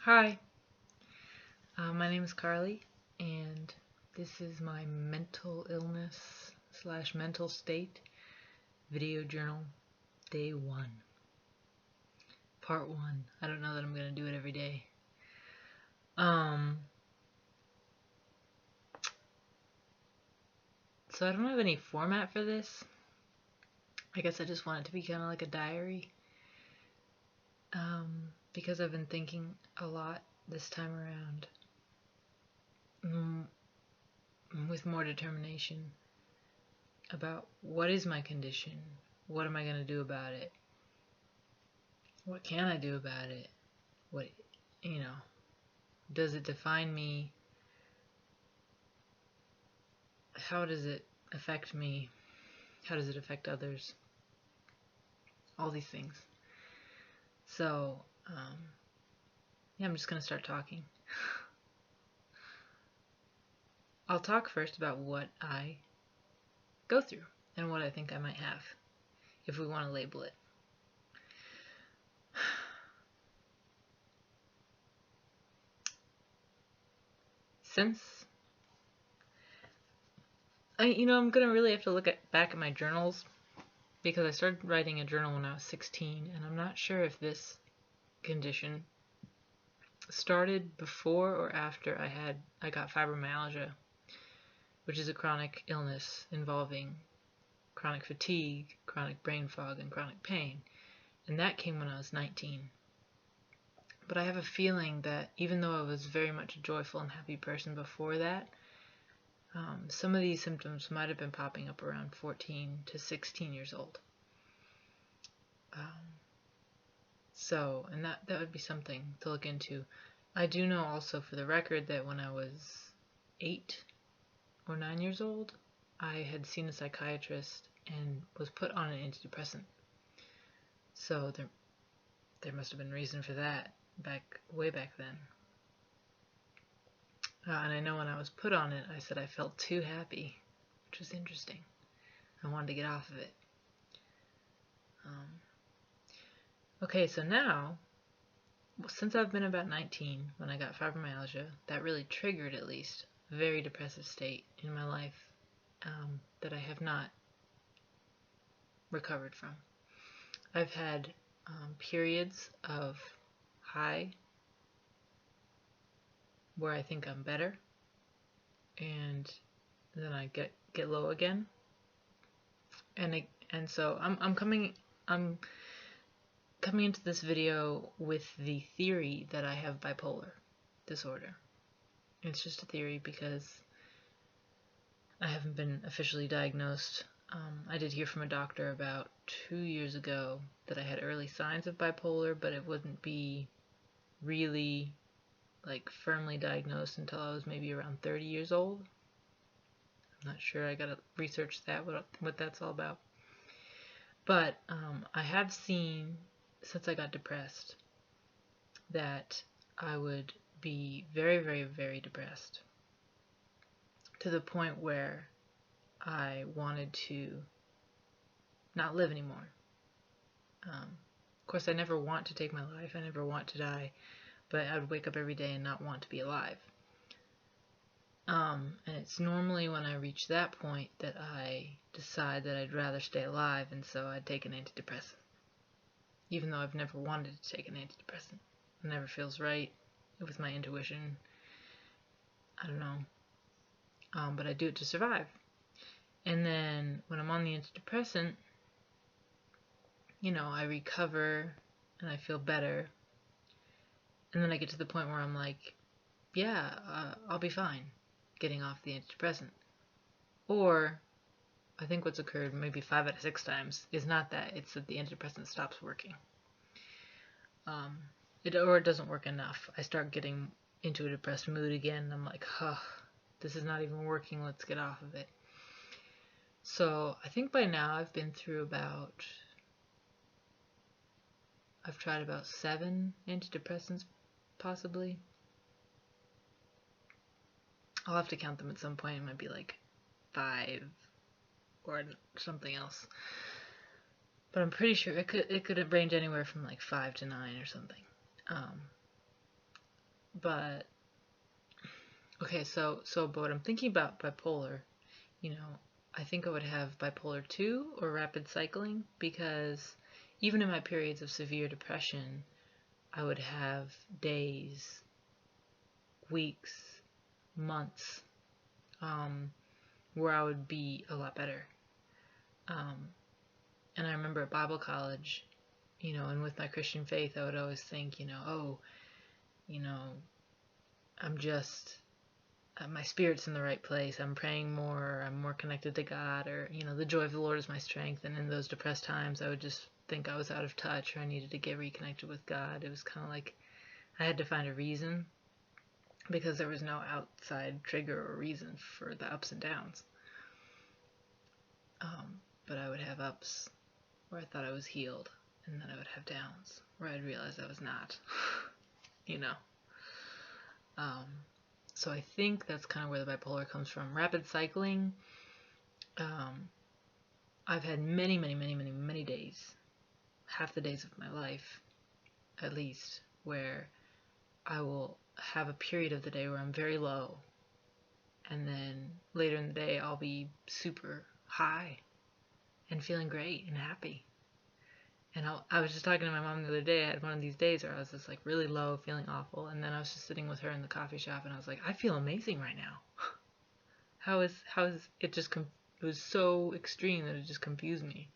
Hi, my name is Carly, and this is my mental illness / mental state video journal, day 1, part 1. I don't know that I'm going to do it every day. So I don't have any format for this. I guess I just want it to be kind of like a diary, because I've been thinking a lot this time around, with more determination about what is my condition, what am I going to do about it, what can I do about it, what, does it define me, how does it affect me, how does it affect others, all these things. So, I'm just going to start talking. I'll talk first about what I go through and what I think I might have, if we want to label it. Since I'm gonna really have to look back at my journals, because I started writing a journal when I was 16, and I'm not sure if this condition started before or after I got fibromyalgia, which is a chronic illness involving chronic fatigue, chronic brain fog, and chronic pain, and that came when I was 19. But I have a feeling that even though I was very much a joyful and happy person before that, some of these symptoms might have been popping up around 14 to 16 years old. And that would be something to look into. I do know also, for the record, that when I was 8 or 9 years old, I had seen a psychiatrist and was put on an antidepressant. So there must have been reason for that way back then. And I know when I was put on it, I said I felt too happy, which was interesting. I wanted to get off of it. Okay, so now, since I've been about 19, when I got fibromyalgia, that really triggered, at least, a very depressive state in my life that I have not recovered from. I've had periods of high where I think I'm better, and then I get low again, and so I'm coming into this video with the theory that I have bipolar disorder. It's just a theory because I haven't been officially diagnosed. I did hear from a doctor about 2 years ago that I had early signs of bipolar, but it wouldn't be really firmly diagnosed until I was maybe around 30 years old. I'm not sure. I gotta research that, what that's all about. But I have seen, since I got depressed, that I would be very, very, very depressed, to the point where I wanted to not live anymore. Of course, I never want to take my life. I never want to die, but I would wake up every day and not want to be alive. And it's normally when I reach that point that I decide that I'd rather stay alive, and so I'd take an antidepressant. Even though I've never wanted to take an antidepressant. It never feels right with my intuition. I don't know. But I do it to survive. And then when I'm on the antidepressant, I recover and I feel better. And then I get to the point where I'm like, yeah, I'll be fine getting off the antidepressant. Or, I think what's occurred maybe 5 out of 6 times is not that, it's that the antidepressant stops working. Or it doesn't work enough. I start getting into a depressed mood again, and I'm like, this is not even working, let's get off of it. So I think by now I've tried about 7 antidepressants, possibly. I'll have to count them at some point. It might be 5 or something else. But I'm pretty sure it could range anywhere from 5 to 9 or something. But okay, but what I'm thinking about bipolar, you know, I think I would have bipolar 2 or rapid cycling, because even in my periods of severe depression, I would have days, weeks, months, where I would be a lot better. And I remember at Bible college, and with my Christian faith, I would always think, oh, you know, I'm just, my spirit's in the right place. I'm praying more. I'm more connected to God, or, the joy of the Lord is my strength. And in those depressed times, I would just think I was out of touch, or I needed to get reconnected with God. It was kind of like I had to find a reason, because there was no outside trigger or reason for the ups and downs. But I would have ups where I thought I was healed, and then I would have downs where I'd realize I was not. So I think that's kind of where the bipolar comes from. Rapid cycling, I've had many, many, many, many, many days, half the days of my life, at least, where I will have a period of the day where I'm very low, and then later in the day I'll be super high and feeling great and happy. And I was just talking to my mom the other day. I had one of these days where I was just like really low, feeling awful, and then I was just sitting with her in the coffee shop, and I was like, I feel amazing right now. How is it just it was so extreme that it just confused me,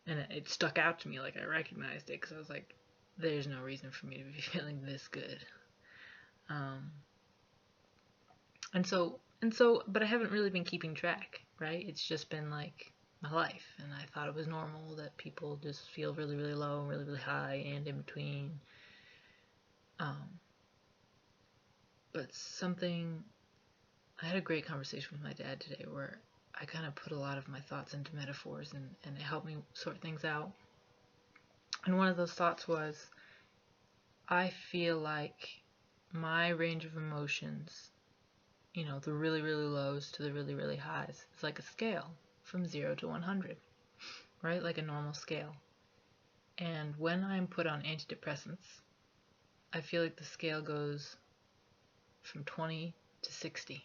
and it stuck out to me, like I recognized it, because I was like, there's no reason for me to be feeling this good. But I haven't really been keeping track, right? It's just been like my life, and I thought it was normal that people just feel really, really low and really, really high and in between. But I had a great conversation with my dad today where I kind of put a lot of my thoughts into metaphors, and it helped me sort things out. And one of those thoughts was, I feel like my range of emotions, the really, really lows to the really, really highs, is like a scale from 0 to 100, right? Like a normal scale. And when I'm put on antidepressants, I feel like the scale goes from 20 to 60.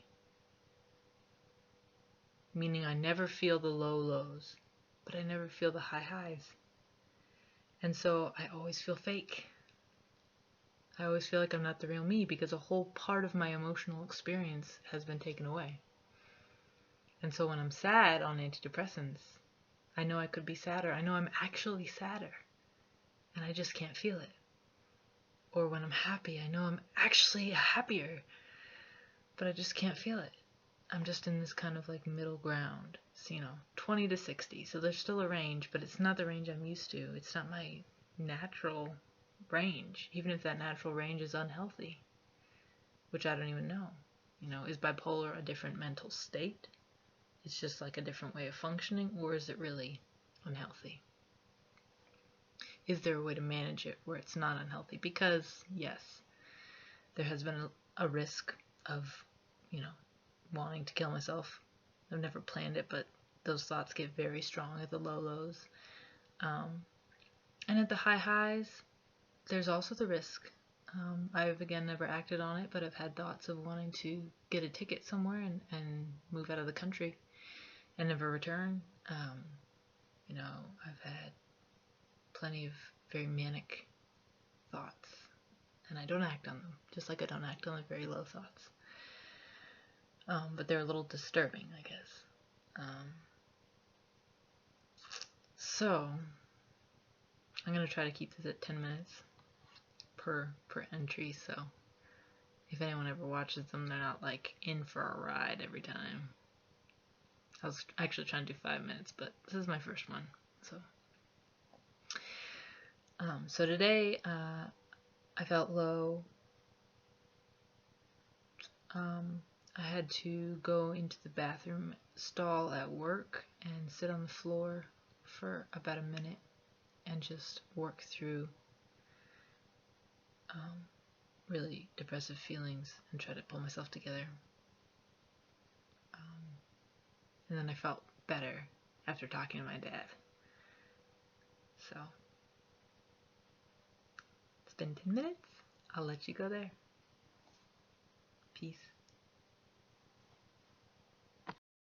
Meaning I never feel the low lows, but I never feel the high highs. And so I always feel fake. I always feel like I'm not the real me, because a whole part of my emotional experience has been taken away. And so when I'm sad on antidepressants, I know I could be sadder. I know I'm actually sadder, and I just can't feel it. Or when I'm happy, I know I'm actually happier, but I just can't feel it. I'm just in this kind of like middle ground. It's, 20 to 60. So there's still a range, but it's not the range I'm used to. It's not my natural range, even if that natural range is unhealthy, which I don't even know. Is bipolar a different mental state? It's just like a different way of functioning, or is it really unhealthy? Is there a way to manage it where it's not unhealthy? Because, yes, there has been a risk of, wanting to kill myself. I've never planned it, but those thoughts get very strong at the low lows. And at the high highs, there's also the risk. I've, again, never acted on it, but I've had thoughts of wanting to get a ticket somewhere and move out of the country and never return. I've had plenty of very manic thoughts, and I don't act on them, just like I don't act on the very low thoughts. But they're a little disturbing, I guess. So I'm going to try to keep this at 10 minutes per entry, so if anyone ever watches them, they're not like in for a ride every time. I was actually trying to do 5 minutes, but this is my first one. So today I felt low. I had to go into the bathroom stall at work and sit on the floor for about a minute and just work through really depressive feelings and try to pull myself together. And then I felt better after talking to my dad. So it's been 10 minutes. I'll let you go there. Peace.